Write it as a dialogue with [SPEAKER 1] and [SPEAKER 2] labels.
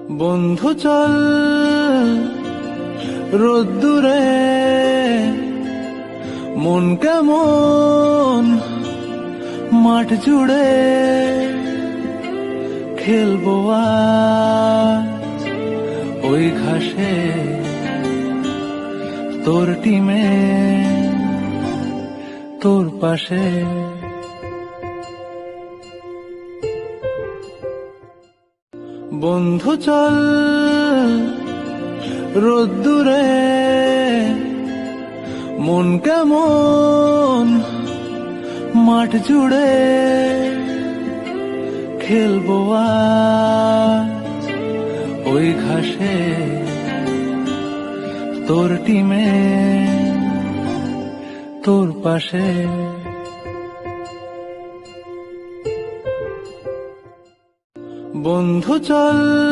[SPEAKER 1] বন্ধু চল রোদ্দুরে, মন কেমন মাঠ জুড়ে, খেলবো আজ ওই ঘাসে তোর টিমে তোর পাশে। বন্ধু চল রোদ্দুরে, মন কেমন মাঠ জুড়ে, খেলবো আজ ওই ঘাসে তোর টিমে তোর পাশে। বন্ধু চল